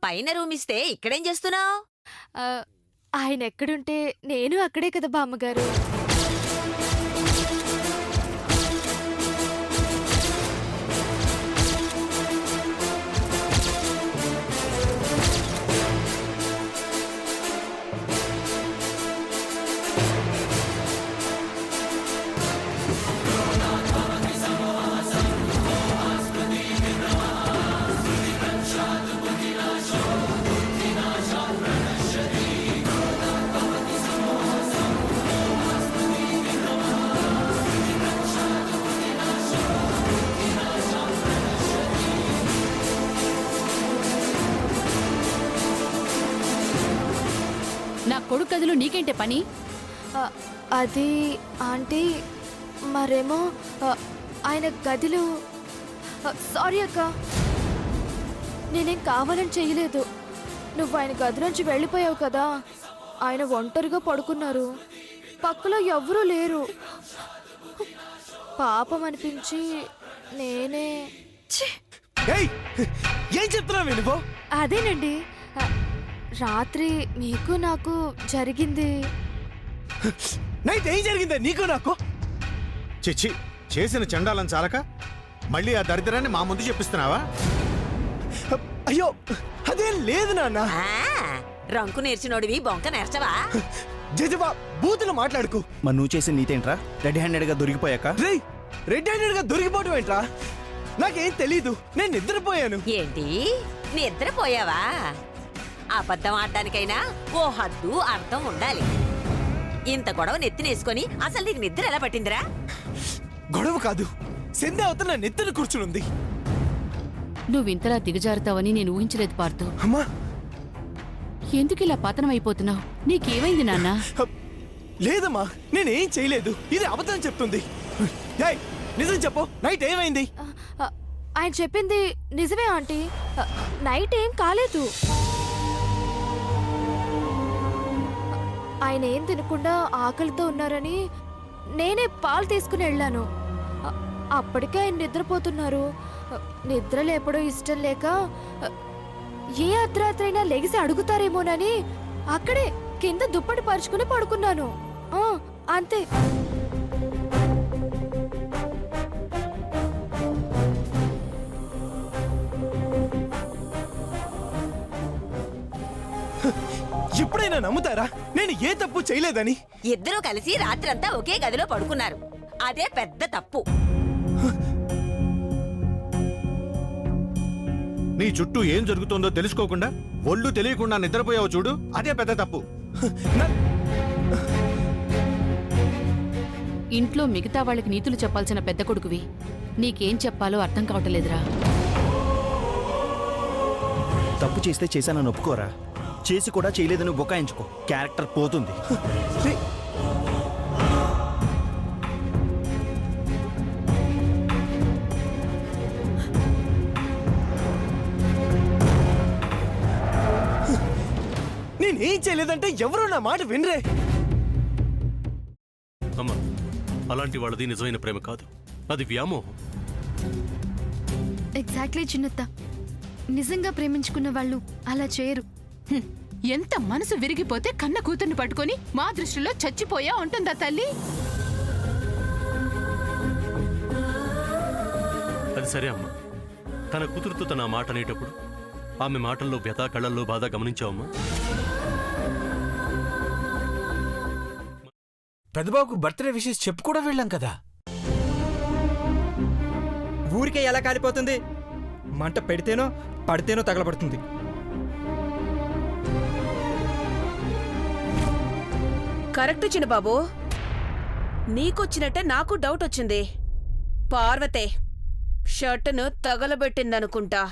పైన రూమ్ ఇస్తే ఇక్కడేం చేస్తున్నావు? ఆయన ఎక్కడుంటే నేను అక్కడే కదా బామ్మగారు. నా కొడుకు గదిలో నీకేంటే పని? అది ఆంటీ మరేమో ఆయన గదిలో. సారీ అక్క, నేనేం కావాలని చెయ్యలేదు. నువ్వు ఆయన గది నుంచి వెళ్ళిపోయావు కదా, ఆయన ఒంటరిగా పడుకున్నారు. పక్కలో ఎవ్వరూ లేరు. పాపం అనిపించి నేనే. ఏం చెప్తున్నావు నువ్వు? అదేనండి, రాత్రి మీకు నాకు జరిగింది. నైట్ ఏం జరిగిందా నీకు నాకు? చిచ్చి, చేసిన చండాలం చాలక మళ్ళీ ఆ దరిద్రాన్ని మా ముందు చెప్పిస్తున్నావా? అయ్యో అదేం లేదు నాన్న. రంకు నేర్చినోడివి బొంక నేర్చవా? జజబా బూతులు మాట్లాడుకు. మరి నువ్వు చేసిన నీతేంట్రా? రెడ్ హ్యాండెడ్ గా దొరికిపోయాక? రేయ్, రెడ్ హ్యాండెడ్ గా దొరికిపోవటం ఏంట్రా? నాకేం తెలీదు, నేను నిద్రపోయాను. ఏంటి, నిద్రపోయావా? అబద్ధం ఆడటానికైనా ఓ హద్దు అర్థం ఉండాలి. ఇంత గొడవ నెత్తినేసుకొని అసలు నీకు నిద్ర ఎలా పట్టిందిరా? గొడవ కాదు, సంధ్య అవతల నా నెత్తిన కూర్చునుంది. నువ్వింతలా దిగజారుతావని నేను ఊహించలేదు పార్థు. అమ్మా, ఎందుకు ఇలా పతనం అయిపోతున్నావు? నీకేమైంది నాన్న? లేదమ్మా, నేనేం చేయలేదు. ఇది అబద్ధం చెప్తుంది. ఏయ్, నిజం చెప్పు, నైట్ ఏమైంది? ఆయన చెప్పింది నిజమే ఆంటీ. నైట్ ఏం కాలేదు. ఆయన ఏం తినకుండా ఆకలితో ఉన్నారని నేనే పాలు తీసుకుని వెళ్ళాను. అప్పటికే ఆయన నిద్రపోతున్నారు. నిద్ర లేపడం ఇష్టం లేక ఏ అర్ధరాత్రైనా లెగిసి అడుగుతారేమోనని అక్కడే కింద దుప్పటి పరుచుకుని పడుకున్నాను. అంతే. ఎప్పుడైనా నమ్ముతారా నేను ఏ తప్పు చేయలేదని? ఇద్దరూ కలిసి రాత్రంతా ఒకే గదిలో పడుకున్నారు, అదే పెద్ద తప్పు. నీ చుట్టూ ఏం జరుగుతుందో తెలుసుకోకుండా ఒళ్ళు తెలియకుండా నిద్రపోయావు చూడు, అదే పెద్ద తప్పు. ఇంట్లో మిగతా వాళ్ళకి నీతులు చెప్పాల్సిన పెద్ద కొడుకువి, నీకేం చెప్పాలో అర్థం కావట్లేదురా. తప్పు చేస్తే చేశానని ఒప్పుకోరా. చేసి కూడా చేయలేదని బుకాయించుకో, క్యారెక్టర్ పోతుంది. నేనేం చేయలేదంటే ఎవరో నా మాట వినరే. అమ్మా, అలాంటి వాళ్ళది నిజమైన ప్రేమ కాదు, అది వ్యామోహం. ఎగ్జాక్ట్లీ చిన్నత్త, నిజంగా ప్రేమించుకున్న వాళ్ళు అలా చేయరు. ఎంత మనసు విరిగిపోతే కన్న కూతుర్ని పట్టుకొని మా దృష్టిలో చచ్చిపోయా ఉంటుందా తల్లి? అది సరే అమ్మా, తన కూతురుతో తన మాట అనేటప్పుడు ఆమె మాటల్లో వ్యథ, కళ్ళల్లో బాధ గమనించావమ్మా? పెద్దబాబుకు బర్త్డే విషెస్ చెప్పు కూడా వెళ్ళాం కదా. ఊరికే ఎలా కాలిపోతుంది? మంట పెడితేనో పడితేనో తగలబడుతుంది. కరెక్ట్ చిన్నబాబు, నీకొచ్చినట్టే నాకు డౌట్ వచ్చింది. పార్వతే షర్టును తగలబెట్టిందనుకుంటా.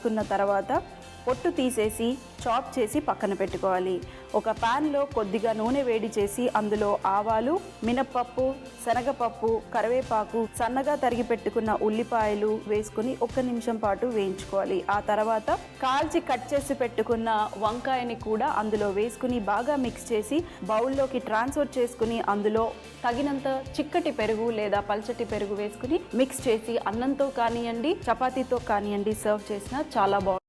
వేయించుకున్న తర్వాత పొట్టు తీసేసి చాప్ చేసి పక్కన పెట్టుకోవాలి. ఒక ప్యాన్లో కొద్దిగా నూనె వేడి చేసి అందులో ఆవాలు, మినప్పప్పు, శనగపప్పు, కరివేపాకు, సన్నగా తరిగి పెట్టుకున్న ఉల్లిపాయలు వేసుకుని 1 నిమిషం పాటు వేయించుకోవాలి. ఆ తర్వాత కాల్చి కట్ చేసి పెట్టుకున్న వంకాయని కూడా అందులో వేసుకుని బాగా మిక్స్ చేసి బౌల్లోకి ట్రాన్స్ఫర్ చేసుకుని అందులో తగినంత చిక్కటి పెరుగు లేదా పల్చటి పెరుగు వేసుకుని మిక్స్ చేసి అన్నంతో కానివ్వండి, చపాతీతో కానివ్వండి సర్వ్ చేసినా చాలా బాగుంటుంది.